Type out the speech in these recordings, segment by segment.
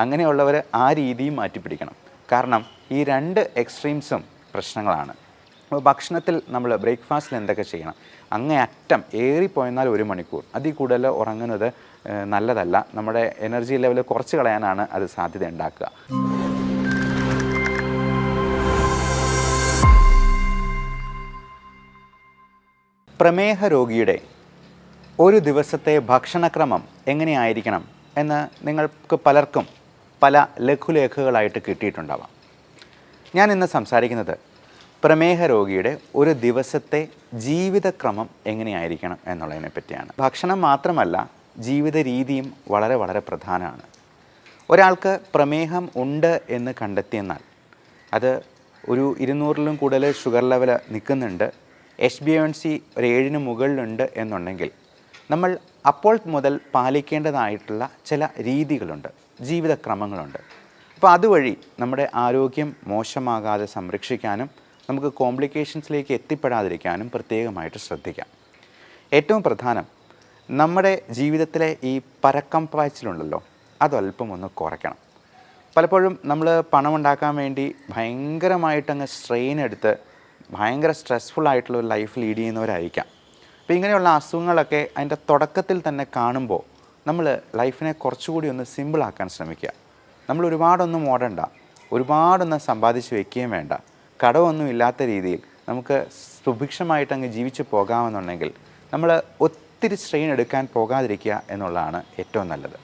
അങ്ങനെയുള്ളവർ ആ രീതിയും മാറ്റിപ്പിടിക്കണം. കാരണം ഈ രണ്ട് എക്സ്ട്രീംസും പ്രശ്നങ്ങളാണ്. അപ്പോൾ ഭക്ഷണത്തിൽ നമ്മൾ ബ്രേക്ക്ഫാസ്റ്റിൽ എന്തൊക്കെ ചെയ്യണം? അങ്ങേയറ്റം ഏറിപ്പോയെന്നാൽ 1 മണിക്കൂർ, അതിൽ കൂടുതൽ ഉറങ്ങുന്നത് നല്ലതല്ല. നമ്മുടെ എനർജി ലെവൽ കുറച്ച് കളയാനാണ് അത് സാധ്യത ഉണ്ടാക്കുക. പ്രമേഹ രോഗിയുടെ ഒരു ദിവസത്തെ ഭക്ഷണക്രമം എങ്ങനെയായിരിക്കണം എന്ന് നിങ്ങൾക്ക് പലർക്കും പല ലഘുലേഖകളായിട്ട് കിട്ടിയിട്ടുണ്ടാവാം. ഞാൻ ഇന്ന് സംസാരിക്കുന്നത് പ്രമേഹ രോഗിയുടെ ഒരു ദിവസത്തെ ജീവിതക്രമം എങ്ങനെയായിരിക്കണം എന്നുള്ളതിനെ പറ്റിയാണ്. ഭക്ഷണം മാത്രമല്ല, ജീവിത രീതിയും വളരെ വളരെ പ്രധാനമാണ്. ഒരാൾക്ക് പ്രമേഹം ഉണ്ട് എന്ന് കണ്ടെത്തിയെന്നാൽ അത് ഒരു 200-ലും കൂടുതൽ ഷുഗർ ലെവൽ നിൽക്കുന്നുണ്ട്, HbA1c ഒരു 7-ന് മുകളിലുണ്ട് എന്നുണ്ടെങ്കിൽ നമ്മൾ അപ്പോൾ മുതൽ പാലിക്കേണ്ടതായിട്ടുള്ള ചില രീതികളുണ്ട്, ജീവിതക്രമങ്ങളുണ്ട്. അപ്പോൾ അതുവഴി നമ്മുടെ ആരോഗ്യം മോശമാകാതെ സംരക്ഷിക്കാനും നമുക്ക് കോംപ്ലിക്കേഷൻസിലേക്ക് എത്തിപ്പെടാതിരിക്കാനും പ്രത്യേകമായിട്ട് ശ്രദ്ധിക്കാം. ഏറ്റവും പ്രധാനം, നമ്മുടെ ജീവിതത്തിലെ ഈ പരക്കം പാച്ചിലുണ്ടല്ലോ, അതല്പം ഒന്ന് കുറയ്ക്കണം. പലപ്പോഴും നമ്മൾ പണം ഉണ്ടാക്കാൻ വേണ്ടി ഭയങ്കരമായിട്ടങ്ങ് സ്ട്രെയിൻ എടുത്ത് ഭയങ്കര സ്ട്രെസ്ഫുൾ ആയിട്ടുള്ള ഒരു ലൈഫ് ലീഡ് ചെയ്യുന്നവരായിരിക്കാം. അപ്പോൾ ഇങ്ങനെയുള്ള അസുഖങ്ങളൊക്കെ അതിൻ്റെ തുടക്കത്തിൽ തന്നെ കാണുമ്പോൾ നമ്മൾ ലൈഫിനെ കുറച്ചുകൂടി ഒന്ന് സിമ്പിളാക്കാൻ ശ്രമിക്കുക. നമ്മൾ ഒരുപാടൊന്നും ഓടണ്ട, ഒരുപാടൊന്നും സമ്പാദിച്ച് വയ്ക്കുകയും വേണ്ട, കടമൊന്നും ഇല്ലാത്ത രീതിയിൽ നമുക്ക് സുഭിക്ഷമായിട്ട് അങ്ങ് ജീവിച്ച് പോകാമെന്നുണ്ടെങ്കിൽ നമ്മൾ ഒത്തിരി സ്ട്രെയിൻ എടുക്കാൻ പോകാതിരിക്കുക എന്നുള്ളതാണ് ഏറ്റവും നല്ലത്.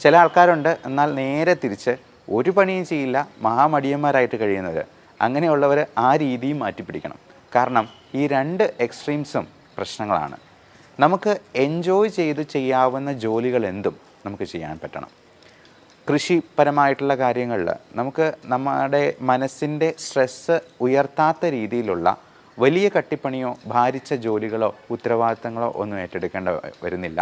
ചില ആൾക്കാരുണ്ട്, എന്നാൽ നേരെ തിരിച്ച് ഒരു പണിയും ചെയ്യില്ല, മഹാമടിയന്മാരായിട്ട് കഴിയുന്നവർ. അങ്ങനെയുള്ളവർ ആ രീതിയും മാറ്റിപ്പിടിക്കണം. കാരണം ഈ രണ്ട് എക്സ്ട്രീംസും പ്രശ്നങ്ങളാണ്. നമുക്ക് എൻജോയ് ചെയ്ത് ചെയ്യാവുന്ന ജോലികൾ എന്തും നമുക്ക് ചെയ്യാൻ പറ്റണം. കൃഷിപരമായിട്ടുള്ള കാര്യങ്ങളിൽ നമുക്ക് നമ്മുടെ മനസ്സിൻ്റെ സ്ട്രെസ്സ് ഉയർത്താത്ത രീതിയിലുള്ള വലിയ കട്ടിപ്പണിയോ ഭാരിച്ച ജോലികളോ ഉത്തരവാദിത്തങ്ങളോ ഒന്നും ഏറ്റെടുക്കേണ്ട വരുന്നില്ല.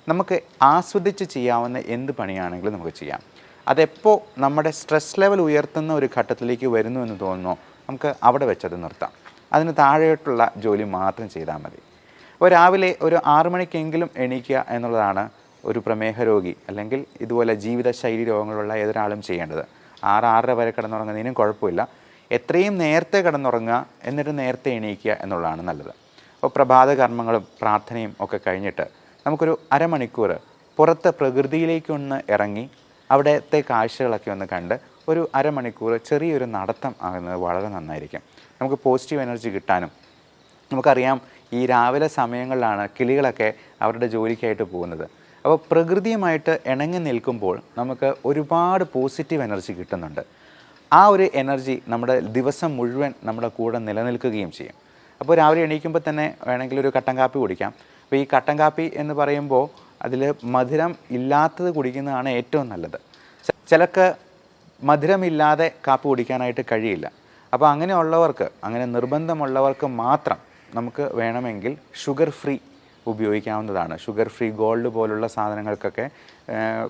നമുക്ക് ആസ്വദിച്ച് ചെയ്യാവുന്ന എന്ത് പണിയാണെങ്കിലും നമുക്ക് ചെയ്യാം. അതെപ്പോൾ നമ്മുടെ സ്ട്രെസ് ലെവൽ ഉയർത്തുന്ന ഒരു ഘട്ടത്തിലേക്ക് വരുന്നു എന്ന് തോന്നുന്നു, നമുക്ക് അവിടെ വെച്ചത് നിർത്താം. അതിന് താഴെയായിട്ടുള്ള ജോലി മാത്രം ചെയ്താൽ മതി. അപ്പോൾ രാവിലെ ഒരു 6 മണിക്കെങ്കിലും എണീക്കുക എന്നുള്ളതാണ് ഒരു പ്രമേഹ രോഗി അല്ലെങ്കിൽ ഇതുപോലെ ജീവിതശൈലി രോഗങ്ങളുള്ള ഏതൊരാളും ചെയ്യേണ്ടത്. 6-6:30 വരെ കിടന്നുറങ്ങുന്നതിനും കുഴപ്പമില്ല. എത്രയും നേരത്തെ കിടന്നുറങ്ങുക, എന്നിട്ട് നേരത്തെ എണീക്കുക എന്നുള്ളതാണ് നല്ലത്. അപ്പോൾ പ്രഭാത കർമ്മങ്ങളും പ്രാർത്ഥനയും ഒക്കെ കഴിഞ്ഞിട്ട് നമുക്കൊരു അരമണിക്കൂർ പുറത്ത് പ്രകൃതിയിലേക്കൊന്ന് ഇറങ്ങി അവിടുത്തെ കാഴ്ചകളൊക്കെ ഒന്ന് കണ്ട് ഒരു അരമണിക്കൂർ ചെറിയൊരു നടത്തം ആകുന്നത് വളരെ നന്നായിരിക്കും. നമുക്ക് പോസിറ്റീവ് എനർജി കിട്ടാനും. നമുക്കറിയാം, ഈ രാവിലെ സമയങ്ങളിലാണ് കിളികളൊക്കെ അവരുടെ ജോലിക്കായിട്ട് പോകുന്നത്. അപ്പോൾ പ്രകൃതിയുമായിട്ട് ഇണങ്ങി നിൽക്കുമ്പോൾ നമുക്ക് ഒരുപാട് പോസിറ്റീവ് എനർജി കിട്ടുന്നുണ്ട്. ആ ഒരു എനർജി നമ്മുടെ ദിവസം മുഴുവൻ നമ്മുടെ കൂടെ നിലനിൽക്കുകയും ചെയ്യും. അപ്പോൾ രാവിലെ എണീക്കുമ്പോൾ തന്നെ വേണമെങ്കിൽ ഒരു കട്ടൻ കാപ്പി കുടിക്കാം. അപ്പോൾ ഈ കട്ടൻ കാപ്പി എന്ന് പറയുമ്പോൾ അതിൽ മധുരം ഇല്ലാത്തത് കുടിക്കുന്നതാണ് ഏറ്റവും നല്ലത്. ചിലർക്ക് മധുരമില്ലാതെ കാപ്പി കുടിക്കാനായിട്ട് കഴിയില്ല. അപ്പോൾ അങ്ങനെയുള്ളവർക്ക്, അങ്ങനെ നിർബന്ധമുള്ളവർക്ക് മാത്രം നമുക്ക് വേണമെങ്കിൽ ഷുഗർ ഫ്രീ ഉപയോഗിക്കാവുന്നതാണ്. ഷുഗർ ഫ്രീ ഗോൾഡ് പോലുള്ള സാധനങ്ങൾക്കൊക്കെ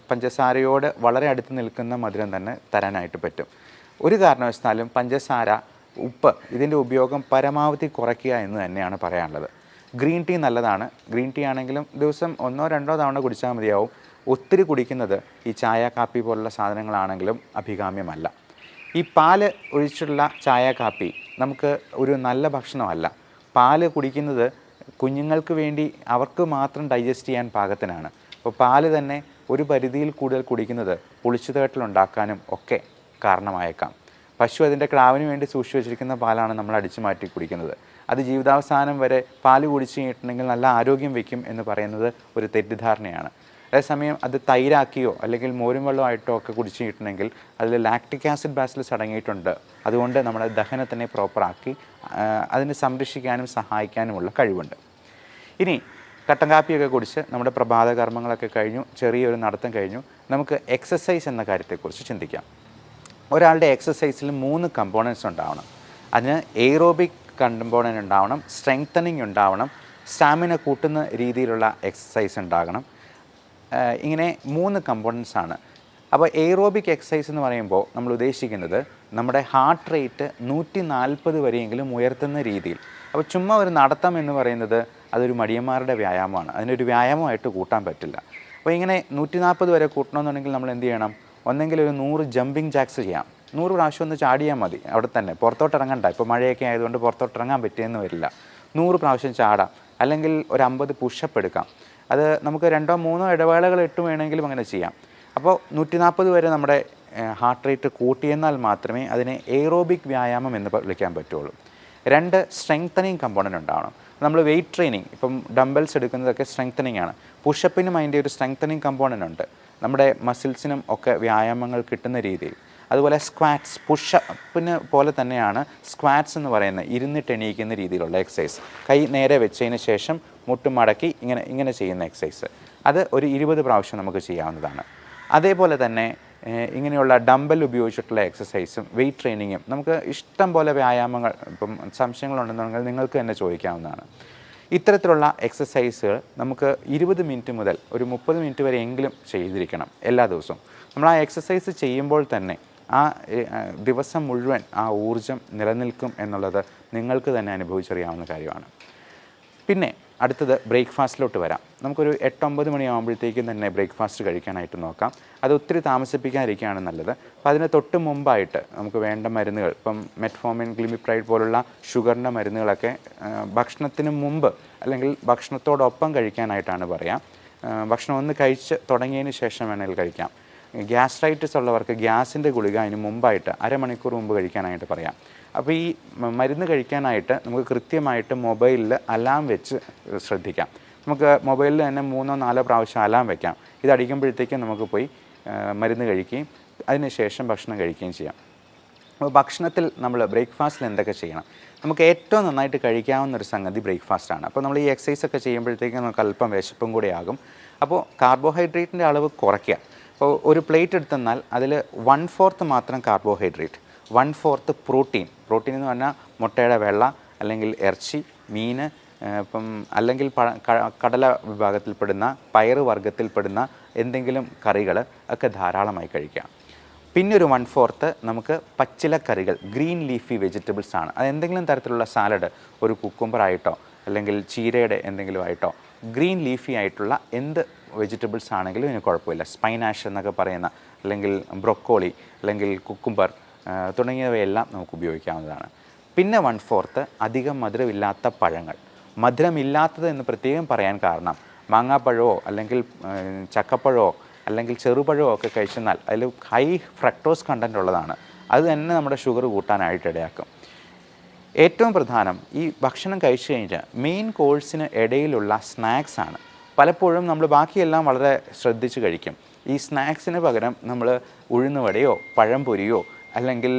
പഞ്ചസാരയോട് വളരെ അടുത്ത് നിൽക്കുന്ന മധുരം തന്നെ തരാനായിട്ട് പറ്റും. ഒരു കാരണവശാലും പഞ്ചസാര, ഉപ്പ് ഇതിൻ്റെ ഉപയോഗം പരമാവധി കുറയ്ക്കുക എന്ന് തന്നെയാണ് പറയാനുള്ളത്. ഗ്രീൻ ടീ നല്ലതാണ്. ഗ്രീൻ ടീ ആണെങ്കിലും ദിവസം 1-2 തവണ കുടിച്ചാൽ മതിയാവും. ഒത്തിരി കുടിക്കുന്നത് ഈ ചായ കാപ്പി പോലുള്ള സാധനങ്ങളാണെങ്കിലും അഭികാമ്യമല്ല. ഈ പാല് ഒഴിച്ചുള്ള ചായ കാപ്പി നമുക്ക് ഒരു നല്ല ഭക്ഷണമല്ല. പാല് കുടിക്കുന്നത് കുഞ്ഞുങ്ങൾക്ക് വേണ്ടി അവർക്ക് മാത്രം ഡൈജസ്റ്റ് ചെയ്യാൻ പാകത്തിനാണ്. അപ്പോൾ പാല് തന്നെ ഒരു പരിധിയിൽ കൂടുതൽ കുടിക്കുന്നത് പുളിച്ചുതേട്ടലുണ്ടാക്കാനും ഒക്കെ കാരണമായേക്കാം. പശു അതിൻ്റെ ക്രാവിന് വേണ്ടി സൂക്ഷിച്ചു വച്ചിരിക്കുന്ന പാലാണ് നമ്മൾ അടിച്ചു മാറ്റി കുടിക്കുന്നത്. അത് ജീവിതാവസാനം വരെ പാല് കുടിച്ചു കഴിഞ്ഞിട്ടുണ്ടെങ്കിൽ നല്ല ആരോഗ്യം വയ്ക്കും എന്ന് പറയുന്നത് ഒരു തെറ്റിദ്ധാരണയാണ്. അതേസമയം അത് തൈരാക്കിയോ അല്ലെങ്കിൽ മോരും വെള്ളമായിട്ടോ ഒക്കെ കുടിച്ചു കഴിഞ്ഞിട്ടുണ്ടെങ്കിൽ അതിൽ ലാക്റ്റിക് ആസിഡ് ബാസിലസ് അടങ്ങിയിട്ടുണ്ട്. അതുകൊണ്ട് നമ്മുടെ ദഹനത്തിനെ പ്രോപ്പറാക്കി അതിനെ സംരക്ഷിക്കാനും സഹായിക്കാനുമുള്ള കഴിവുണ്ട്. ഇനി കട്ടൻ കാപ്പിയൊക്കെ കുടിച്ച് നമ്മുടെ പ്രഭാത കർമ്മങ്ങളൊക്കെ കഴിഞ്ഞു, ചെറിയൊരു നടത്തം കഴിഞ്ഞു, നമുക്ക് എക്സസൈസ് എന്ന കാര്യത്തെക്കുറിച്ച് ചിന്തിക്കാം. ഒരാളുടെ എക്സസൈസിൽ 3 കമ്പോണൻസ് ഉണ്ടാവണം. അതിന് എയ്റോബിക് കമ്പോണൻറ്റ് ഉണ്ടാവണം, സ്ട്രെങ്തനിങ് ഉണ്ടാവണം, സ്റ്റാമിന കൂട്ടുന്ന രീതിയിലുള്ള എക്സസൈസ് ഉണ്ടാകണം. ഇങ്ങനെ 3 കമ്പോണൻസ് ആണ്. അപ്പോൾ എയ്റോബിക് എക്സസൈസ് എന്ന് പറയുമ്പോൾ നമ്മൾ ഉദ്ദേശിക്കുന്നത് നമ്മുടെ ഹാർട്ട് റേറ്റ് 140 വരെയെങ്കിലും ഉയർത്തുന്ന രീതിയിൽ. അപ്പോൾ ചുമ്മാ ഒരു നടത്തം എന്ന് പറയുന്നത് അതൊരു മടിയന്മാരുടെ വ്യായാമമാണ്. അതിനൊരു വ്യായാമമായിട്ട് കൂട്ടാൻ പറ്റില്ല. അപ്പോൾ ഇങ്ങനെ 140 വരെ കൂട്ടണമെന്നുണ്ടെങ്കിൽ നമ്മൾ എന്ത് ചെയ്യണം? ഒന്നെങ്കിൽ ഒരു 100 ജമ്പിങ് ജാക്സ് ചെയ്യാം. 100 പ്രാവശ്യം ഒന്ന് ചാടിയാൽ മതി, അവിടെ തന്നെ പുറത്തോട്ട് ഇറങ്ങണ്ട. ഇപ്പോൾ മഴയൊക്കെ ആയതുകൊണ്ട് പുറത്തോട്ട് ഇറങ്ങാൻ പറ്റിയെന്ന് വരില്ല. 100 പ്രാവശ്യം ചാടാം. അല്ലെങ്കിൽ ഒരു 50 പുഷപ്പ് എടുക്കാം. അത് നമുക്ക് 2-3 ഇടവേളകൾ ഇട്ട് വേണമെങ്കിലും അങ്ങനെ ചെയ്യാം. അപ്പോൾ 140 വരെ നമ്മുടെ ഹാർട്ട് റേറ്റ് കൂട്ടിയെന്നാൽ മാത്രമേ അതിനെ എയ്റോബിക് വ്യായാമം എന്ന് വിളിക്കാൻ പറ്റുള്ളൂ. 2 സ്ട്രെങ്തനിങ് കമ്പോണൻ്റ് ഉണ്ടാവണം. നമ്മൾ വെയിറ്റ് ട്രെയിനിങ്, ഇപ്പം ഡംബൽസ് എടുക്കുന്നതൊക്കെ സ്ട്രെങ്തനിങ് ആണ്. പുഷപ്പിനും അതിൻ്റെ ഒരു സ്ട്രെങ്തനിങ് കമ്പോണൻ്റ് ഉണ്ട്, നമ്മുടെ മസിൽസിനും ഒക്കെ വ്യായാമങ്ങൾ കിട്ടുന്ന രീതിയിൽ. അതുപോലെ സ്ക്വാറ്റ്സ്, പുഷപ്പിന് പോലെ തന്നെയാണ് സ്ക്വാറ്റ്സ് എന്ന് പറയുന്നത്, ഇരുന്നിട്ട് എണീക്കുന്ന രീതിയിലുള്ള എക്സസൈസ്. കൈ നേരെ വെച്ചതിന് ശേഷം മുട്ടും മടക്കി ഇങ്ങനെ ചെയ്യുന്ന എക്സസൈസ്. അത് ഒരു 20 പ്രാവശ്യം നമുക്ക് ചെയ്യാവുന്നതാണ്. അതേപോലെ തന്നെ ഇങ്ങനെയുള്ള ഡംബൽ ഉപയോഗിച്ചിട്ടുള്ള എക്സസൈസും വെയിറ്റ് ട്രെയിനിങ്ങും നമുക്ക് ഇഷ്ടം പോലെ വ്യായാമങ്ങൾ, ഇപ്പം സംശയങ്ങളുണ്ടെന്നുണ്ടെങ്കിൽ നിങ്ങൾക്ക് തന്നെ ചോദിക്കാവുന്നതാണ്. ഇത്തരത്തിലുള്ള എക്സസൈസുകൾ നമുക്ക് 20 മിനിറ്റ് മുതൽ ഒരു 30 മിനിറ്റ് വരെ എങ്കിലും ചെയ്തിരിക്കണം എല്ലാ ദിവസവും. നമ്മൾ ആ എക്സസൈസ് ചെയ്യുമ്പോൾ തന്നെ ആ ദിവസം മുഴുവൻ ആ ഊർജം നിലനിൽക്കും എന്നുള്ളത് നിങ്ങൾക്ക് തന്നെ അനുഭവിച്ചറിയാവുന്ന കാര്യമാണ്. പിന്നെ അടുത്തത് ബ്രേക്ക്ഫാസ്റ്റിലോട്ട് വരാം. നമുക്കൊരു 8-9 മണിയാകുമ്പോഴത്തേക്കും തന്നെ ബ്രേക്ക്ഫാസ്റ്റ് കഴിക്കാനായിട്ട് നോക്കാം. അത് ഒത്തിരി താമസിപ്പിക്കാതിരിക്കുകയാണ് നല്ലത്. അപ്പോൾ അതിന് തൊട്ട് മുമ്പായിട്ട് നമുക്ക് വേണ്ട മരുന്നുകൾ, ഇപ്പം മെറ്റ്ഫോമിൻ, ഗ്ലിമിപ്രൈഡ് പോലുള്ള ഷുഗറിൻ്റെ മരുന്നുകളൊക്കെ ഭക്ഷണത്തിന് മുമ്പ് അല്ലെങ്കിൽ ഭക്ഷണത്തോടൊപ്പം കഴിക്കാനായിട്ടാണ് പറയാം. ഭക്ഷണം ഒന്ന് കഴിച്ച് തുടങ്ങിയതിന് ശേഷം വേണമെങ്കിൽ കഴിക്കാം. ഗ്യാസ്ട്രൈറ്റിസ് ഉള്ളവർക്ക് ഗ്യാസിൻ്റെ ഗുളിക അതിന് മുമ്പായിട്ട് അരമണിക്കൂർ മുമ്പ് കഴിക്കാനായിട്ട് പറയാം. അപ്പോൾ ഈ മരുന്ന് കഴിക്കാനായിട്ട് നമുക്ക് കൃത്യമായിട്ട് മൊബൈലിൽ അലാം വെച്ച് ശ്രദ്ധിക്കാം. നമുക്ക് മൊബൈലിൽ തന്നെ 3-4 പ്രാവശ്യം അലാം വയ്ക്കാം. ഇതടിക്കുമ്പോഴത്തേക്കും നമുക്ക് പോയി മരുന്ന് കഴിക്കുകയും അതിനുശേഷം ഭക്ഷണം കഴിക്കുകയും ചെയ്യാം. അപ്പോൾ ഭക്ഷണത്തിൽ നമ്മൾ ബ്രേക്ക്ഫാസ്റ്റിൽ എന്തൊക്കെ ചെയ്യണം? നമുക്ക് ഏറ്റവും നന്നായിട്ട് കഴിക്കാവുന്ന ഒരു സംഗതി ബ്രേക്ക്ഫാസ്റ്റാണ്. അപ്പോൾ നമ്മൾ ഈ എക്സസൈസ് ഒക്കെ ചെയ്യുമ്പോഴത്തേക്കും നമുക്ക് അല്പം വിശപ്പും കൂടെ ആകും. അപ്പോൾ കാർബോഹൈഡ്രേറ്റിൻ്റെ അളവ് കുറയ്ക്കുക. അപ്പോൾ ഒരു പ്ലേറ്റ് എടുത്തെന്നാൽ അതിൽ 1/4 മാത്രം കാർബോഹൈഡ്രേറ്റ്, 1/4 പ്രോട്ടീൻ എന്ന് പറഞ്ഞാൽ മുട്ടയുടെ വെള്ള അല്ലെങ്കിൽ ഇറച്ചി, മീൻ, ഇപ്പം അല്ലെങ്കിൽ കടല വിഭാഗത്തിൽപ്പെടുന്ന പയറ് വർഗ്ഗത്തിൽപ്പെടുന്ന എന്തെങ്കിലും കറികൾ ഒക്കെ ധാരാളമായി കഴിക്കാം. പിന്നെ ഒരു 1/4 നമുക്ക് പച്ചിലക്കറികൾ, ഗ്രീൻ ലീഫി വെജിറ്റബിൾസ് ആണ്. അത് എന്തെങ്കിലും തരത്തിലുള്ള സാലഡ്, ഒരു കുക്കുംബറായിട്ടോ അല്ലെങ്കിൽ ചീരയുടെ എന്തെങ്കിലും ആയിട്ടോ, ഗ്രീൻ ലീഫി ആയിട്ടുള്ള എന്ത് വെജിറ്റബിൾസ് ആണെങ്കിലും ഇതിന് കുഴപ്പമില്ല. സ്പൈനാഷ് എന്നൊക്കെ പറയുന്ന, അല്ലെങ്കിൽ ബ്രൊക്കോളി, അല്ലെങ്കിൽ കുക്കുംബർ തുടങ്ങിയവയെല്ലാം നമുക്ക് ഉപയോഗിക്കാവുന്നതാണ്. പിന്നെ 1/4 അധികം മധുരമില്ലാത്ത പഴങ്ങൾ. മധുരമില്ലാത്തത് എന്ന് പ്രത്യേകം പറയാൻ കാരണം മാങ്ങാപ്പഴമോ അല്ലെങ്കിൽ ചക്കപ്പഴമോ അല്ലെങ്കിൽ ചെറുപഴമോ ഒക്കെ കഴിച്ചെന്നാൽ അതിൽ ഹൈ ഫ്രക്ടോസ് കണ്ടൻറ്റ് ഉള്ളതാണ്. അത് തന്നെ നമ്മുടെ ഷുഗർ കൂട്ടാനായിട്ട് ഇടയാക്കും. ഏറ്റവും പ്രധാനം ഈ ഭക്ഷണം കഴിച്ചു കഴിഞ്ഞാൽ മെയിൻ കോഴ്സിന് ഇടയിലുള്ള സ്നാക്സ് ആണ്. പലപ്പോഴും നമ്മൾ ബാക്കിയെല്ലാം വളരെ ശ്രദ്ധിച്ച് കഴിക്കും. ഈ സ്നാക്സിന് പകരം നമ്മൾ ഉഴുന്നുവടയോ പഴംപൊരിയോ അല്ലെങ്കിൽ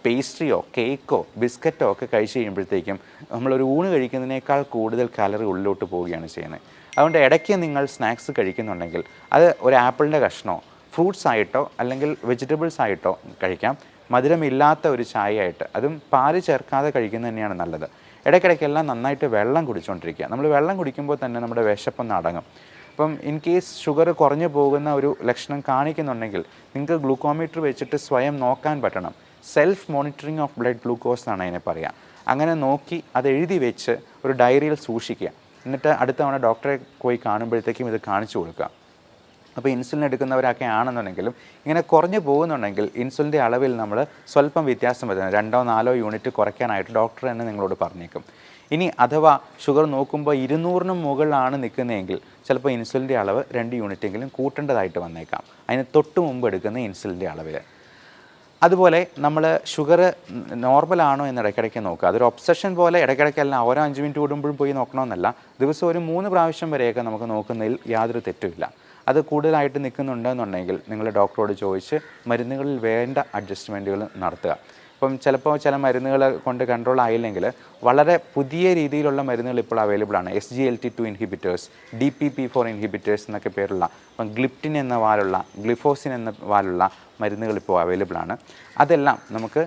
പേസ്ട്രിയോ കേക്കോ ബിസ്ക്കറ്റോ ഒക്കെ കഴിച്ച് കഴിയുമ്പോഴത്തേക്കും നമ്മളൊരു ഊണ് കഴിക്കുന്നതിനേക്കാൾ കൂടുതൽ കാലറി ഉള്ളിലോട്ട് പോവുകയാണ് ചെയ്യുന്നത്. അതുകൊണ്ട് ഇടയ്ക്ക് നിങ്ങൾ സ്നാക്സ് കഴിക്കുന്നുണ്ടെങ്കിൽ അത് ഒരു ആപ്പിളിൻ്റെ കഷ്ണമോ ഫ്രൂട്ട്സ് ആയിട്ടോ അല്ലെങ്കിൽ വെജിറ്റബിൾസ് ആയിട്ടോ കഴിക്കാം. മധുരമില്ലാത്ത ഒരു ചായയായിട്ട്, അതും പാല് ചേർക്കാതെ കഴിക്കുന്നത് തന്നെയാണ് നല്ലത്. ഇടയ്ക്കിടയ്ക്കെല്ലാം നന്നായിട്ട് വെള്ളം കുടിച്ചുകൊണ്ടിരിക്കുക. നമ്മൾ വെള്ളം കുടിക്കുമ്പോൾ തന്നെ നമ്മുടെ വിശപ്പൊന്ന് അടങ്ങും. അപ്പം ഇൻ കേസ് ഷുഗർ കുറഞ്ഞു പോകുന്ന ഒരു ലക്ഷണം കാണിക്കുന്നുണ്ടെങ്കിൽ നിങ്ങൾക്ക് ഗ്ലൂക്കോമീറ്റർ വെച്ചിട്ട് സ്വയം നോക്കാൻ പറ്റണം. Self monitoring of blood glucose എന്നാണ് അതിനെ പറയുക. അങ്ങനെ നോക്കി അത് എഴുതി വെച്ച് ഒരു ഡയറിയിൽ സൂക്ഷിക്കുക. എന്നിട്ട് അടുത്ത തവണ ഡോക്ടറെ പോയി കാണുമ്പോഴത്തേക്കും ഇത് കാണിച്ചു കൊടുക്കുക. അപ്പോൾ ഇൻസുലിൻ എടുക്കുന്നവരൊക്കെ ആണെന്നുണ്ടെങ്കിലും ഇങ്ങനെ കുറഞ്ഞു പോകുന്നുണ്ടെങ്കിൽ ഇൻസുലിൻ്റെ അളവിൽ നമ്മൾ സ്വല്പം വ്യത്യാസം വരുന്നത് 2-4 യൂണിറ്റ് കുറയ്ക്കാനായിട്ട് ഡോക്ടർ തന്നെ നിങ്ങളോട് പറഞ്ഞേക്കും. ഇനി അഥവാ ഷുഗർ നോക്കുമ്പോൾ 200-ന് മുകളിലാണ് നിൽക്കുന്നതെങ്കിൽ ചിലപ്പോൾ ഇൻസുലിൻ്റെ അളവ് 2 യൂണിറ്റെങ്കിലും കൂട്ടേണ്ടതായിട്ട് വന്നേക്കാം, അതിന് തൊട്ട് മുമ്പ് എടുക്കുന്ന ഇൻസുലിൻ്റെ അളവിൽ. അതുപോലെ നമ്മൾ ഷുഗർ നോർമലാണോ എന്ന് ഇടയ്ക്കിടയ്ക്ക് നോക്കുക. അതൊരു ഒബ്സഷൻ പോലെ ഇടയ്ക്കിടയ്ക്കല്ല ഓരോ 5 മിനിറ്റ് കൂടുമ്പോഴും പോയി നോക്കണമെന്നല്ല. ദിവസം ഒരു 3 പ്രാവശ്യം വരെയൊക്കെ നമുക്ക് നോക്കുന്നതിൽ യാതൊരു തെറ്റുമില്ല. അത് കൂടുതലായിട്ട് നിൽക്കുന്നുണ്ടെന്നുണ്ടെങ്കിൽ നിങ്ങൾ ഡോക്ടറോട് ചോദിച്ച് മരുന്നുകളിൽ വേണ്ട അഡ്ജസ്റ്റ്മെൻറ്റുകൾ നടത്തുക. ഇപ്പം ചിലപ്പോൾ ചില മരുന്നുകൾ കൊണ്ട് കൺട്രോൾ ആയില്ലെങ്കിൽ വളരെ പുതിയ രീതിയിലുള്ള മരുന്നുകൾ ഇപ്പോൾ അവൈലബിൾ ആണ്. SGLT2 ഇൻഹിബിറ്റേഴ്സ്, DPP4 ഇൻഹിബിറ്റേഴ്സ് എന്നൊക്കെ പേരുള്ള, ഇപ്പം ഗ്ലിപ്റ്റിൻ എന്ന വാലുള്ള, ഗ്ലിഫോസിൻ എന്ന വാലുള്ള മരുന്നുകൾ ഇപ്പോൾ അവൈലബിൾ ആണ്. അതെല്ലാം നമുക്ക്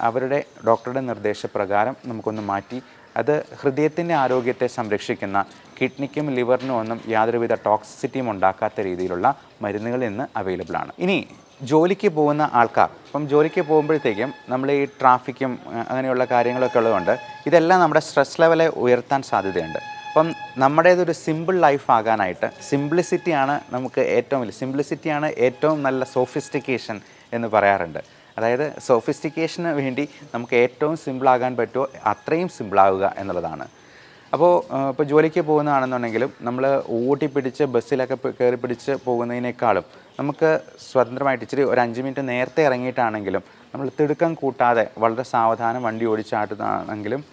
അവരുടെ ഡോക്ടറുടെ നിർദ്ദേശപ്രകാരം നമുക്കൊന്ന് മാറ്റി അത് ഹൃദയത്തിൻ്റെ ആരോഗ്യത്തെ സംരക്ഷിക്കുന്ന, കിഡ്നിക്കും ലിവറിനും ഒന്നും യാതൊരുവിധ ടോക്സിസിറ്റിയും ഉണ്ടാക്കാത്ത രീതിയിലുള്ള മരുന്നുകൾ ഇന്ന് അവൈലബിൾ ആണ്. ഇനി ജോലിക്ക് പോകുന്ന ആൾക്കാർ, ഇപ്പം ജോലിക്ക് പോകുമ്പോഴത്തേക്കും നമ്മൾ ഈ ട്രാഫിക്കും അങ്ങനെയുള്ള കാര്യങ്ങളൊക്കെ ഉള്ളതുകൊണ്ട് ഇതെല്ലാം നമ്മുടെ സ്ട്രെസ് ലെവലെ ഉയർത്താൻ സാധ്യതയുണ്ട്. അപ്പം നമ്മുടേതൊരു സിമ്പിൾ ലൈഫ് ആകാനായിട്ട് സിംപ്ലിസിറ്റിയാണ് നമുക്ക് ഏറ്റവും വലിയ സിംപ്ലിസിറ്റിയാണ് ഏറ്റവും നല്ല സോഫിസ്റ്റിക്കേഷൻ എന്ന് പറയാറുണ്ട്. അതായത് സോഫിസ്റ്റിക്കേഷന് വേണ്ടി നമുക്ക് ഏറ്റവും സിമ്പിളാകാൻ പറ്റുമോ അത്രയും സിമ്പിളാവുക എന്നുള്ളതാണ്. അപ്പോൾ ഇപ്പോൾ ജോലിക്ക് പോകുന്നതാണെന്നുണ്ടെങ്കിലും നമ്മൾ ഓട്ടിപ്പിടിച്ച് ബസ്സിലൊക്കെ കയറി പിടിച്ച് പോകുന്നതിനേക്കാളും നമുക്ക് സ്വതന്ത്രമായിട്ട് ഇച്ചിരി ഒരു 5 മിനിറ്റ് നേരത്തെ ഇറങ്ങിയിട്ടാണെങ്കിലും നമ്മൾ തിടുക്കം കൂട്ടാതെ വളരെ സാവധാനം വണ്ടി ഓടിച്ചാട്ടുന്നതാണെങ്കിലും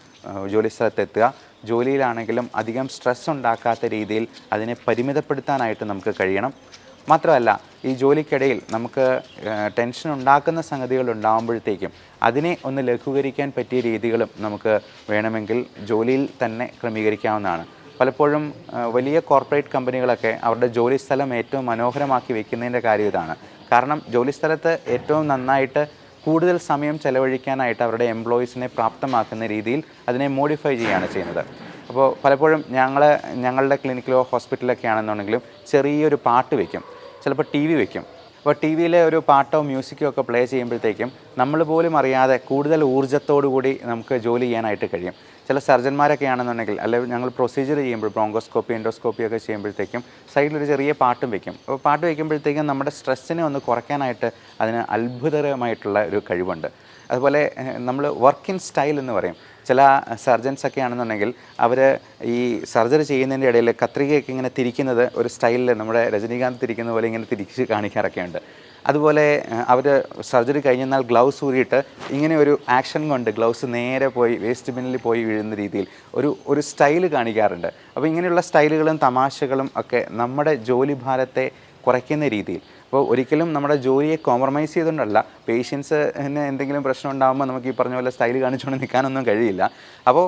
ജോലി സ്ഥലത്തെത്തുക. ജോലിയിലാണെങ്കിലും അധികം സ്ട്രെസ് ഉണ്ടാക്കാത്ത രീതിയിൽ അതിനെ പരിമിതപ്പെടുത്താനായിട്ട് നമുക്ക് കഴിയണം. മാത്രമല്ല ഈ ജോലിക്കിടയിൽ നമുക്ക് ടെൻഷൻ ഉണ്ടാക്കുന്ന സംഗതികൾ ഉണ്ടാകുമ്പോഴത്തേക്കും അതിനെ ഒന്ന് ലഘൂകരിക്കാൻ പറ്റിയ രീതികളും നമുക്ക് വേണമെങ്കിൽ ജോലിയിൽ തന്നെ ക്രമീകരിക്കാവുന്നതാണ്. പലപ്പോഴും വലിയ കോർപ്പറേറ്റ് കമ്പനികളൊക്കെ അവരുടെ ജോലി സ്ഥലം ഏറ്റവും മനോഹരമാക്കി വെക്കുന്നതിൻ്റെ കാര്യം ഇതാണ്. കാരണം ജോലി സ്ഥലത്ത് ഏറ്റവും നന്നായിട്ട് കൂടുതൽ സമയം ചെലവഴിക്കാനായിട്ട് അവരുടെ എംപ്ലോയീസിനെ പ്രാപ്തമാക്കുന്ന രീതിയിൽ അതിനെ മോഡിഫൈ ചെയ്യുകയാണ് ചെയ്യുന്നത്. അപ്പോൾ പലപ്പോഴും ഞങ്ങളുടെ ക്ലിനിക്കിലോ ഹോസ്പിറ്റലൊക്കെ ആണെന്നുണ്ടെങ്കിലും ചെറിയൊരു പാട്ട് വയ്ക്കും, ചിലപ്പോൾ ടി വി വയ്ക്കും. അപ്പോൾ ടി വിയിലെ ഒരു പാട്ടോ മ്യൂസിക്കോ ഒക്കെ പ്ലേ ചെയ്യുമ്പോഴത്തേക്കും നമ്മൾ പോലും അറിയാതെ കൂടുതൽ ഊർജ്ജത്തോടു കൂടി നമുക്ക് ജോലി ചെയ്യാനായിട്ട് കഴിയും. ചില സർജന്മാരൊക്കെ ആണെന്നുണ്ടെങ്കിൽ അല്ലെങ്കിൽ ഞങ്ങൾ പ്രൊസീജിയർ ചെയ്യുമ്പോൾ ബ്രോങ്കോസ്കോപ്പി എൻഡോസ്കോപ്പി ഒക്കെ ചെയ്യുമ്പോഴത്തേക്കും സൈഡിലൊരു ചെറിയ പാട്ടും വയ്ക്കും. അപ്പോൾ പാട്ട് വയ്ക്കുമ്പോഴത്തേക്കും നമ്മുടെ സ്ട്രെസ്സിനെ ഒന്ന് കുറയ്ക്കാനായിട്ട് അതിന് അത്ഭുതകരമായിട്ടുള്ള ഒരു കഴിവുണ്ട്. അതുപോലെ നമ്മൾ വർക്ക് ഇൻ സ്റ്റൈൽ എന്ന് പറയും. ചില സർജൻസൊക്കെ ആണെന്നുണ്ടെങ്കിൽ അവർ ഈ സർജറി ചെയ്യുന്നതിൻ്റെ ഇടയിൽ കത്രികയൊക്കെ ഇങ്ങനെ തിരിക്കുന്നത് ഒരു സ്റ്റൈലിൽ നമ്മുടെ രജനീകാന്ത് തിരിക്കുന്ന പോലെ ഇങ്ങനെ തിരിച്ച് കാണിക്കാറൊക്കെ ഉണ്ട്. അതുപോലെ അവർ സർജറി കഴിഞ്ഞെന്നാൽ ഗ്ലൗസ് ഊരിയിട്ട് ഇങ്ങനെ ഒരു ആക്ഷൻ കൊണ്ട് ഗ്ലൗസ് നേരെ പോയി വേസ്റ്റ് ബിന്നിൽ പോയി വീഴുന്ന രീതിയിൽ ഒരു സ്റ്റൈൽ കാണിക്കാറുണ്ട്. അപ്പോൾ ഇങ്ങനെയുള്ള സ്റ്റൈലുകളും തമാശകളും ഒക്കെ നമ്മുടെ ജോലി ഭാരത്തെ കുറയ്ക്കുന്ന രീതിയിൽ, അപ്പോൾ ഒരിക്കലും നമ്മുടെ ജോലിയെ കോംപ്രമൈസ് ചെയ്തുകൊണ്ടല്ല, പേഷ്യൻസിന് എന്തെങ്കിലും പ്രശ്നം ഉണ്ടാകുമ്പോൾ നമുക്ക് ഈ പറഞ്ഞ പോലെ സ്റ്റൈൽ കാണിച്ചുകൊണ്ട് നിൽക്കാനൊന്നും കഴിയില്ല. അപ്പോൾ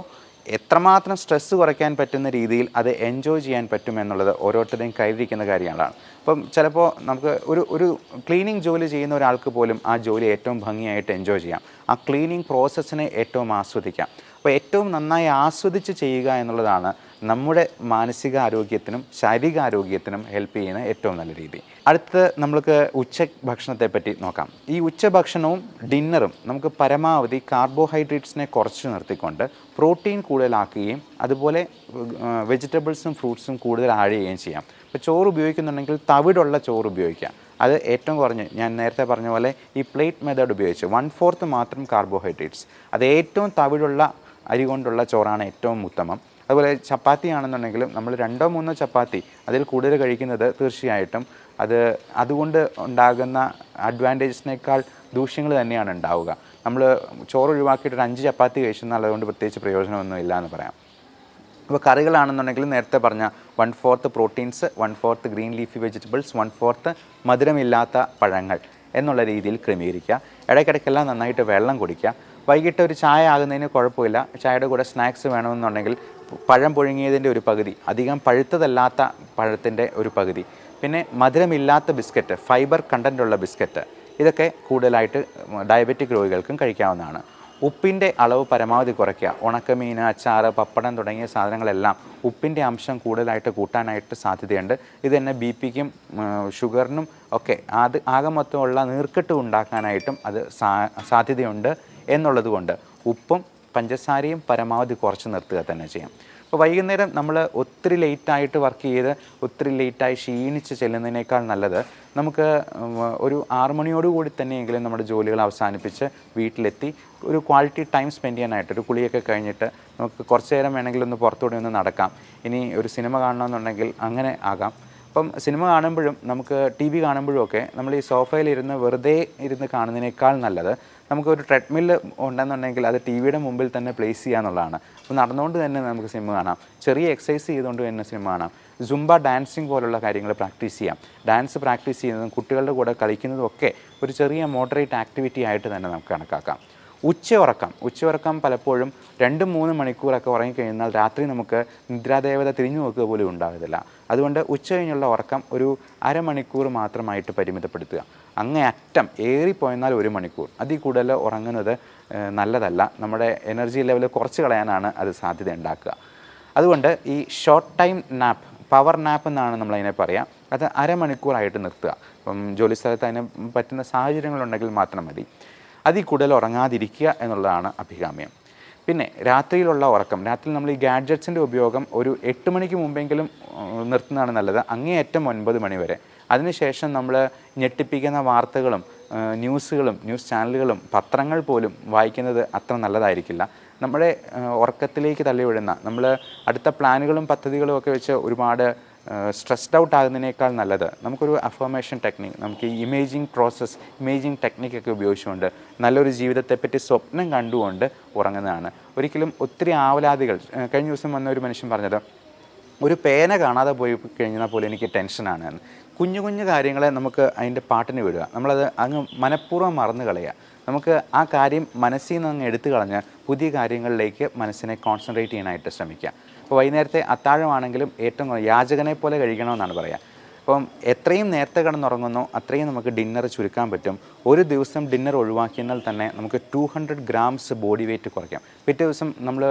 എത്രമാത്രം സ്ട്രെസ്സ് കുറയ്ക്കാൻ പറ്റുന്ന രീതിയിൽ അത് എൻജോയ് ചെയ്യാൻ പറ്റുമെന്നുള്ളത് ഓരോരുത്തരുടെയും കയ്യിലിരിക്കുന്ന കാര്യങ്ങളാണ്. അപ്പം ചിലപ്പോൾ നമുക്ക് ഒരു ക്ലീനിങ് ജോലി ചെയ്യുന്ന ഒരാൾക്ക് പോലും ആ ജോലി ഏറ്റവും ഭംഗിയായിട്ട് എൻജോയ് ചെയ്യാം. ആ ക്ലീനിങ് പ്രോസസ്സിനെ ഏറ്റവും ആസ്വദിക്കാം. അപ്പോൾ ഏറ്റവും നന്നായി ആസ്വദിച്ച് ചെയ്യുക എന്നുള്ളതാണ് നമ്മുടെ മാനസികാരോഗ്യത്തിനും ശാരീരികാരോഗ്യത്തിനും ഹെൽപ്പ് ചെയ്യുന്ന ഏറ്റവും നല്ല രീതി. അടുത്ത് നമ്മൾക്ക് ഭക്ഷണത്തെ പറ്റി നോക്കാം. ഈ ഉച്ചഭക്ഷണവും ഡിന്നറും നമുക്ക് പരമാവധി കാർബോഹൈഡ്രേറ്റ്സിനെ കുറച്ച് നിർത്തിക്കൊണ്ട് പ്രോട്ടീൻ കൂടുതലാക്കുകയും അതുപോലെ വെജിറ്റബിൾസും ഫ്രൂട്ട്സും കൂടുതൽ ആഡ് ചെയ്യുകയും ചെയ്യാം. ഇപ്പോൾ ചോറ് ഉപയോഗിക്കുന്നുണ്ടെങ്കിൽ തവിടുള്ള ചോറ് ഉപയോഗിക്കാം. അത് ഏറ്റവും കുറഞ്ഞ് ഞാൻ നേരത്തെ പറഞ്ഞ പോലെ ഈ പ്ലേറ്റ് മെത്തേഡ് ഉപയോഗിച്ച് 1/4 മാത്രം കാർബോഹൈഡ്രേറ്റ്സ്, അത് ഏറ്റവും തവിടുള്ള അരി കൊണ്ടുള്ള ചോറാണ് ഏറ്റവും ഉത്തമം. അതുപോലെ ചപ്പാത്തി ആണെന്നുണ്ടെങ്കിലും നമ്മൾ 2-3 ചപ്പാത്തി അതിൽ കൂടുതൽ കഴിക്കുന്നത് തീർച്ചയായിട്ടും അതുകൊണ്ട് ഉണ്ടാകുന്ന അഡ്വാൻറ്റേജസിനേക്കാൾ ദൂഷ്യങ്ങൾ തന്നെയാണ് ഉണ്ടാവുക. നമ്മൾ ചോറ് ഒഴിവാക്കിയിട്ട് 5 ചപ്പാത്തി കഴിച്ചെന്നാൽ അതുകൊണ്ട് പ്രത്യേകിച്ച് പ്രയോജനമൊന്നും ഇല്ല എന്ന് പറയാം. ഇപ്പോൾ കറികളാണെന്നുണ്ടെങ്കിൽ നേരത്തെ പറഞ്ഞ 1/4 പ്രോട്ടീൻസ്, 1/4 ഗ്രീൻ ലീഫി വെജിറ്റബിൾസ്, 1/4 മധുരമില്ലാത്ത പഴങ്ങൾ എന്നുള്ള രീതിയിൽ ക്രമീകരിക്കുക. ഇടയ്ക്കിടയ്ക്കെല്ലാം നന്നായിട്ട് വെള്ളം കുടിക്കുക. വൈകിട്ട് ഒരു ചായ ആകുന്നതിന് കുഴപ്പമില്ല. ചായയുടെ കൂടെ സ്നാക്സ് വേണമെന്നുണ്ടെങ്കിൽ പഴം പുഴുങ്ങിയതിൻ്റെ ഒരു പകുതി, അധികം പഴുത്തതല്ലാത്ത പഴത്തിൻ്റെ ഒരു പകുതി, പിന്നെ മധുരമില്ലാത്ത ബിസ്ക്കറ്റ്, ഫൈബർ കണ്ടൻറ്റുള്ള ബിസ്ക്കറ്റ്, ഇതൊക്കെ കൂടുതലായിട്ട് ഡയബറ്റിക് രോഗികൾക്കും കഴിക്കാവുന്നതാണ്. ഉപ്പിൻ്റെ അളവ് പരമാവധി കുറയ്ക്കുക. ഉണക്കമീൻ, അച്ചാറ്, പപ്പടം തുടങ്ങിയ സാധനങ്ങളെല്ലാം ഉപ്പിൻ്റെ അംശം കൂടുതലായിട്ട് കൂട്ടാനായിട്ട് സാധ്യതയുണ്ട്. ഇത് തന്നെ ബി പിക്കും ഷുഗറിനും ഒക്കെ ആകെ മൊത്തമുള്ള നീർക്കെട്ട് ഉണ്ടാക്കാനായിട്ടും അത് സാധ്യതയുണ്ട് എന്നുള്ളത് കൊണ്ട് ഉപ്പും പഞ്ചസാരയും പരമാവധി കുറച്ച് നിർത്തുക തന്നെ ചെയ്യാം. അപ്പോൾ വൈകുന്നേരം നമ്മൾ ഒത്തിരി ലേറ്റായിട്ട് വർക്ക് ചെയ്ത് ഒത്തിരി ലേറ്റായി ക്ഷീണിച്ച് ചെല്ലുന്നതിനേക്കാൾ നല്ലത് നമുക്ക് ഒരു 6 മണിയോടുകൂടി തന്നെയെങ്കിലും നമ്മുടെ ജോലികൾ അവസാനിപ്പിച്ച് വീട്ടിലെത്തി ഒരു ക്വാളിറ്റി ടൈം സ്പെൻഡ് ചെയ്യാനായിട്ട്, ഒരു കുളിയൊക്കെ കഴിഞ്ഞിട്ട് നമുക്ക് കുറച്ച് നേരം വേണമെങ്കിൽ ഒന്ന് പുറത്തുകൂടി ഒന്ന് നടക്കാം. ഇനി ഒരു സിനിമ കാണണമെന്നുണ്ടെങ്കിൽ അങ്ങനെ ആകാം. അപ്പം സിനിമ കാണുമ്പോഴും നമുക്ക് ടി വി കാണുമ്പോഴും ഒക്കെ നമ്മൾ ഈ സോഫയിലിരുന്ന് വെറുതെ ഇരുന്ന് കാണുന്നതിനേക്കാൾ നല്ലത് നമുക്കൊരു ട്രെഡ്മില്ല് ഉണ്ടെന്നുണ്ടെങ്കിൽ അത് ടി വിയുടെ മുമ്പിൽ തന്നെ പ്ലേസ് ചെയ്യുക എന്നുള്ളതാണ്. അപ്പോൾ നടന്നുകൊണ്ട് തന്നെ നമുക്ക് സിനിമ കാണാം, ചെറിയ എക്സസൈസ് ചെയ്തുകൊണ്ട് തന്നെ സിനിമ കാണാം. സുംബ ഡാൻസിങ് പോലുള്ള കാര്യങ്ങൾ പ്രാക്ടീസ് ചെയ്യാം. ഡാൻസ് പ്രാക്ടീസ് ചെയ്യുന്നതും കുട്ടികളുടെ കൂടെ കളിക്കുന്നതും ഒക്കെ ഒരു ചെറിയ മോഡറേറ്റ് ആക്ടിവിറ്റി ആയിട്ട് തന്നെ നമുക്ക് കണക്കാക്കാം. ഉച്ചയുറക്കം പലപ്പോഴും 2-3 മണിക്കൂറൊക്കെ ഉറങ്ങിക്കഴിഞ്ഞാൽ രാത്രി നമുക്ക് നിദ്രാദേവത തിരിഞ്ഞു നോക്കുക പോലും ഉണ്ടാകത്തില്ല. അതുകൊണ്ട് ഉച്ച കഴിഞ്ഞുള്ള ഉറക്കം ഒരു അരമണിക്കൂർ മാത്രമായിട്ട് പരിമിതപ്പെടുത്തുക. അങ്ങേയറ്റം ഏറിപ്പോയെന്നാൽ 1 മണിക്കൂർ, അതിൽ കൂടുതൽ ഉറങ്ങുന്നത് നല്ലതല്ല. നമ്മുടെ എനർജി ലെവൽ കുറച്ച് കളയാനാണ് അത് സാധ്യത ഉണ്ടാക്കുക. അതുകൊണ്ട് ഈ short time nap, power nap എന്നാണ് നമ്മളതിനെ പറയാം, അത് അരമണിക്കൂറായിട്ട് നിർത്തുക. ഇപ്പം ജോലി സ്ഥലത്ത് അതിന് പറ്റുന്ന സാഹചര്യങ്ങളുണ്ടെങ്കിൽ മാത്രം മതി. അതിൽ കൂടുതൽ ഉറങ്ങാതിരിക്കുക എന്നുള്ളതാണ് അഭികാമ്യം. പിന്നെ രാത്രിയിലുള്ള ഉറക്കം, രാത്രി നമ്മൾ ഈ ഗാഡ്ജറ്റ്സിൻ്റെ ഉപയോഗം ഒരു 8 മണിക്ക് മുമ്പെങ്കിലും നിർത്തുന്നതാണ് നല്ലത്, അങ്ങേയറ്റം 9 മണി വരെ. അതിനുശേഷം നമ്മൾ ഞെട്ടിപ്പിക്കുന്ന വാർത്തകളും ന്യൂസുകളും ന്യൂസ് ചാനലുകളും പത്രങ്ങൾ പോലും വായിക്കുന്നത് അത്ര നല്ലതായിരിക്കില്ല. നമ്മുടെ ഉറക്കത്തിലേക്ക് തള്ളിവിടുന്ന, നമ്മൾ അടുത്ത പ്ലാനുകളും പദ്ധതികളും ഒക്കെ വെച്ച് ഒരുപാട് സ്ട്രെസ്ഡ് ഔട്ട് ആകുന്നതിനേക്കാൾ നല്ലത് നമുക്കൊരു അഫർമേഷൻ ടെക്നിക്ക്, നമുക്ക് ഈ ഇമേജിങ് ടെക്നിക്കൊക്കെ ഉപയോഗിച്ചുകൊണ്ട് നല്ലൊരു ജീവിതത്തെപ്പറ്റി സ്വപ്നം കണ്ടുകൊണ്ട് ഉറങ്ങുന്നതാണ്. ഒരിക്കലും ഒത്തിരി ആവലാതികൾ, കഴിഞ്ഞ ദിവസം വന്ന ഒരു മനുഷ്യൻ പറഞ്ഞത്, ഒരു പേന കാണാതെ പോയി കഴിഞ്ഞാൽ പോലും എനിക്ക് ടെൻഷനാണ് എന്ന്. കുഞ്ഞു കുഞ്ഞു കാര്യങ്ങളെ നമുക്ക് അതിൻ്റെ പാട്ടിന് വിടുക, നമ്മളത് അങ്ങ് മനഃപൂർവ്വം മറന്നു കളയുക. നമുക്ക് ആ കാര്യം മനസ്സിൽ നിന്ന് അങ്ങ് എടുത്തു കളഞ്ഞ് പുതിയ കാര്യങ്ങളിലേക്ക് മനസ്സിനെ കോൺസെൻട്രേറ്റ് ചെയ്യാനായിട്ട് ശ്രമിക്കുക. അപ്പോൾ വൈകുന്നേരത്തെ അത്താഴമാണെങ്കിലും ഏറ്റവും യാചകനെ പോലെ കഴിക്കണമെന്നാണ് പറയുക. അപ്പം എത്രയും നേരത്തെ കിടന്നുറങ്ങുന്നോ അത്രയും നമുക്ക് ഡിന്നർ ചുരുക്കാൻ പറ്റും. ഒരു ദിവസം ഡിന്നർ ഒഴിവാക്കിയാൽ തന്നെ നമുക്ക് 200 ഗ്രാംസ് ബോഡി വെയിറ്റ് കുറയ്ക്കാം. പിറ്റേ ദിവസം നമ്മൾ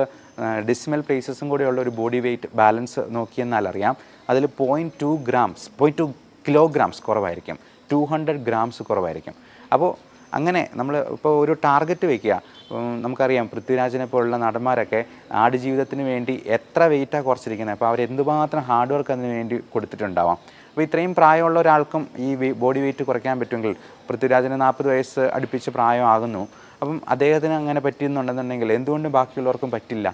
ഡെസിമൽ പ്ലേസസും കൂടെയുള്ള ഒരു ബോഡി വെയിറ്റ് ബാലൻസ് നോക്കിയെന്നാൽ അറിയാം, അതിൽ 0.2 കിലോഗ്രാംസ് കുറവായിരിക്കും, 200 ഗ്രാംസ് കുറവായിരിക്കും. അപ്പോൾ അങ്ങനെ നമ്മൾ ഇപ്പോൾ ഒരു ടാർഗറ്റ് വയ്ക്കുക. നമുക്കറിയാം പൃഥ്വിരാജിനെ പോലുള്ള നടന്മാരൊക്കെ ആടുജീവിതത്തിന് വേണ്ടി എത്ര വെയിറ്റാണ് കുറച്ചിരിക്കുന്നത്, അപ്പോൾ അവർ എന്തുമാത്രം ഹാർഡ് വർക്ക് അതിന് വേണ്ടി കൊടുത്തിട്ടുണ്ടാവാം. അപ്പോൾ ഇത്രയും പ്രായമുള്ള ഒരാൾക്കും ഈ ബോഡി വെയിറ്റ് കുറയ്ക്കാൻ പറ്റുമെങ്കിൽ, പൃഥ്വിരാജിന് 40 വയസ്സ് അടുപ്പിച്ച് പ്രായമാകുന്നു, അപ്പം അദ്ദേഹത്തിന് അങ്ങനെ പറ്റിയെന്നുണ്ടെന്നുണ്ടെങ്കിൽ എന്തുകൊണ്ട് ബാക്കിയുള്ളവർക്കും പറ്റില്ല?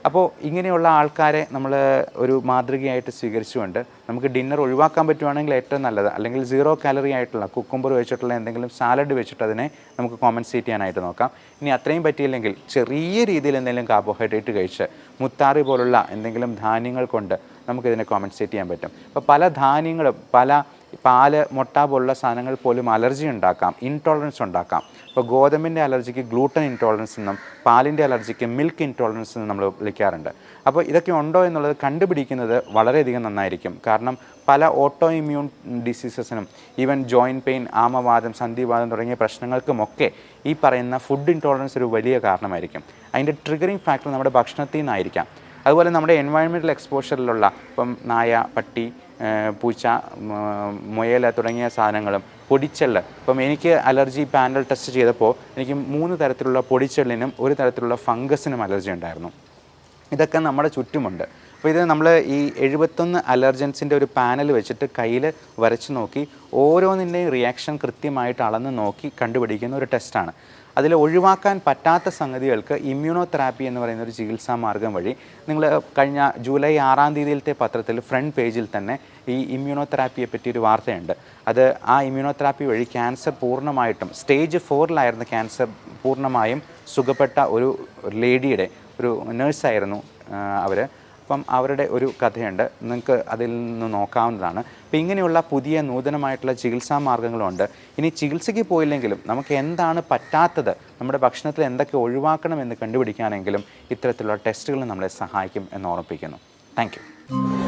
അപ്പോൾ ഇങ്ങനെയുള്ള ആൾക്കാരെ നമ്മൾ ഒരു മാതൃകയായിട്ട് സ്വീകരിച്ചുകൊണ്ട് നമുക്ക് ഡിന്നർ ഒഴിവാക്കാൻ പറ്റുവാണെങ്കിൽ ഏറ്റവും നല്ലത്. അല്ലെങ്കിൽ 0 കാലറി ആയിട്ടുള്ള കുക്കുംബർ വെച്ചിട്ടുള്ള എന്തെങ്കിലും സാലഡ് വെച്ചിട്ട് അതിനെ നമുക്ക് കോമ്പൻസേറ്റ് ചെയ്യാനായിട്ട് നോക്കാം. ഇനി അത്രയും പറ്റിയില്ലെങ്കിൽ ചെറിയ രീതിയിൽ എന്തെങ്കിലും കാർബോഹൈഡ്രേറ്റ് കഴിച്ച് മുത്താറി പോലുള്ള എന്തെങ്കിലും ധാന്യങ്ങൾ കൊണ്ട് നമുക്കിതിനെ കോമ്പൻസേറ്റ് ചെയ്യാൻ പറ്റും. അപ്പോൾ പല ധാന്യങ്ങളും, പല പാല്, മുട്ട പോലുള്ള സാധനങ്ങൾ പോലും അലർജി ഉണ്ടാക്കാം, ഇൻടോളറൻസ് ഉണ്ടാക്കാം. ഇപ്പോൾ ഗോതമ്പിൻ്റെ അലർജിക്ക് ഗ്ലൂട്ടൻ ഇൻടോളറൻസ് എന്നും പാലിൻ്റെ അലർജിക്ക് മിൽക്ക് ഇൻടോളറൻസ് എന്നും നമ്മൾ വിളിക്കാറുണ്ട്. അപ്പോൾ ഇതൊക്കെ ഉണ്ടോ എന്നുള്ളത് കണ്ടുപിടിക്കുന്നത് വളരെയധികം നന്നായിരിക്കും. കാരണം പല ഓട്ടോ ഇമ്മ്യൂൺ ഡിസീസസിനും, ഈവൻ ജോയിൻറ്റ് പെയിൻ, ആമവാദം, സന്ധിവാദം തുടങ്ങിയ പ്രശ്നങ്ങൾക്കുമൊക്കെ ഈ പറയുന്ന ഫുഡ് ഇൻടോളറൻസ് ഒരു വലിയ കാരണമായിരിക്കും. അതിൻ്റെ ട്രിഗറിങ് ഫാക്ടർ നമ്മുടെ ഭക്ഷണത്തിൽ നിന്നായിരിക്കാം. അതുപോലെ നമ്മുടെ എൻവയൺമെൻറ്റൽ എക്സ്പോഷറിലുള്ള ഇപ്പം നായ, പട്ടി, പൂച്ച, മുയൽ തുടങ്ങിയ സാധനങ്ങളും പൊടിച്ചെള്ള്. ഇപ്പം എനിക്ക് അലർജി പാനൽ ടെസ്റ്റ് ചെയ്തപ്പോൾ എനിക്ക് 3 തരത്തിലുള്ള പൊടിച്ചെള്ളിനും 1 തരത്തിലുള്ള ഫംഗസിനും അലർജി ഉണ്ടായിരുന്നു. ഇതൊക്കെ നമ്മുടെ ചുറ്റുമുണ്ട്. അപ്പോൾ ഇത് നമ്മൾ ഈ 71 അലർജൻസിൻ്റെ ഒരു പാനൽ വെച്ചിട്ട് കയ്യിൽ വരച്ച് നോക്കി ഓരോന്നിൻ്റെയും റിയാക്ഷൻ കൃത്യമായിട്ട് അളന്ന് നോക്കി കണ്ടുപിടിക്കുന്ന ഒരു ടെസ്റ്റാണ്. അതിൽ ഒഴിവാക്കാൻ പറ്റാത്ത സംഗതികൾക്ക് ഇമ്മ്യൂണോതെറാപ്പി എന്ന് പറയുന്ന ഒരു ചികിത്സാ മാർഗം വഴി, നിങ്ങൾ കഴിഞ്ഞ ജൂലൈ 6-ാം തീയതിയിലത്തെ പത്രത്തിൽ ഫ്രണ്ട് പേജിൽ തന്നെ ഈ ഇമ്മ്യൂണോതെറാപ്പിയെ പറ്റി ഒരു വാർത്തയുണ്ട്. അത് ആ ഇമ്മ്യൂണോതെറാപ്പി വഴി ക്യാൻസർ പൂർണ്ണമായിട്ടും, സ്റ്റേജ് 4-ലായിരുന്ന ക്യാൻസർ പൂർണ്ണമായും സുഖപ്പെട്ട ഒരു ലേഡിയുടെ, ഒരു നേഴ്സായിരുന്നു അവർ. അപ്പം അവരുടെ ഒരു കഥയുണ്ട്, നിങ്ങൾക്ക് അതിൽ നിന്ന് നോക്കാവുന്നതാണ്. അപ്പം ഇങ്ങനെയുള്ള പുതിയ നൂതനമായിട്ടുള്ള ചികിത്സാ മാർഗ്ഗങ്ങളുണ്ട്. ഇനി ചികിത്സയ്ക്ക് പോയില്ലെങ്കിലും നമുക്ക് എന്താണ് പറ്റാത്തത്, നമ്മുടെ ഭക്ഷണത്തിൽ എന്തൊക്കെ ഒഴിവാക്കണമെന്ന് കണ്ടുപിടിക്കാനെങ്കിലും ഇത്തരത്തിലുള്ള ടെസ്റ്റുകൾ നമ്മളെ സഹായിക്കും എന്ന് ഓർമ്മിപ്പിക്കുന്നു. Thank you.